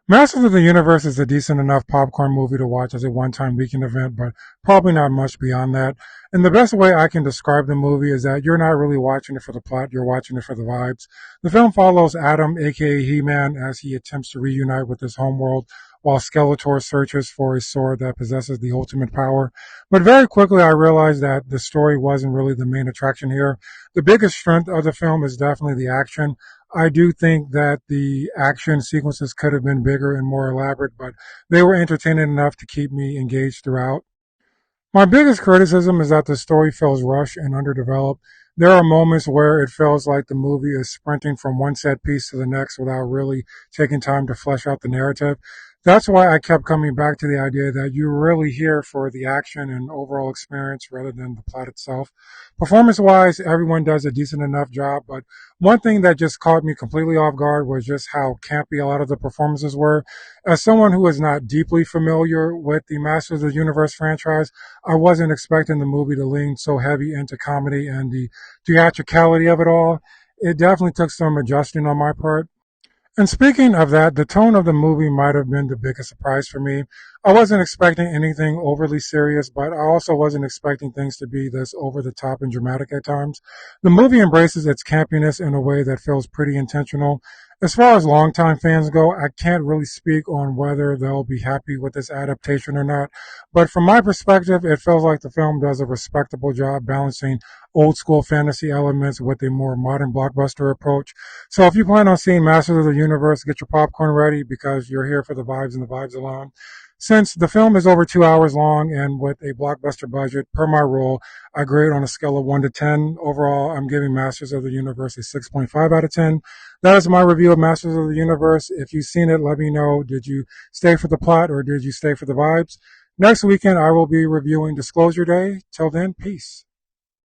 Masters of the Universe is a decent enough popcorn movie to watch as a one-time weekend event, but probably not much beyond that. And the best way I can describe the movie is that you're not really watching it for the plot, you're watching it for the vibes. The film follows Adam, aka He-Man, as he attempts to reunite with his homeworld while Skeletor searches for a sword that possesses the ultimate power. But very quickly I realized that the story wasn't really the main attraction here. The biggest strength of the film is definitely the action. I do think that the action sequences could have been bigger and more elaborate, but they were entertaining enough to keep me engaged throughout. My biggest criticism is that the story feels rushed and underdeveloped. There are moments where it feels like the movie is sprinting from one set piece to the next without really taking time to flesh out the narrative. That's why I kept coming back to the idea that you're really here for the action and overall experience rather than the plot itself. Performance wise, everyone does a decent enough job, but one thing that just caught me completely off guard was just how campy a lot of the performances were. As someone who is not deeply familiar with the Masters of the Universe franchise, I wasn't expecting the movie to lean so heavy into comedy and the theatricality of it all. It definitely took some adjusting on my part. And speaking of that, the tone of the movie might have been the biggest surprise for me. I wasn't expecting anything overly serious, but I also wasn't expecting things to be this over the top and dramatic at times. The movie embraces its campiness in a way that feels pretty intentional. As far as longtime fans go, I can't really speak on whether they'll be happy with this adaptation or not. But from my perspective, it feels like the film does a respectable job balancing old school fantasy elements with a more modern blockbuster approach. So if you plan on seeing Masters of the Universe, get your popcorn ready because you're here for the vibes and the vibes alone. Since the film is over 2 hours long and with a blockbuster budget, per my rule, I grade on a scale of 1 to 10. Overall, I'm giving Masters of the Universe a 6.5 out of 10. That is my review of Masters of the Universe. If you've seen it, let me know. Did you stay for the plot or did you stay for the vibes? Next weekend, I will be reviewing Disclosure Day. Till then, peace.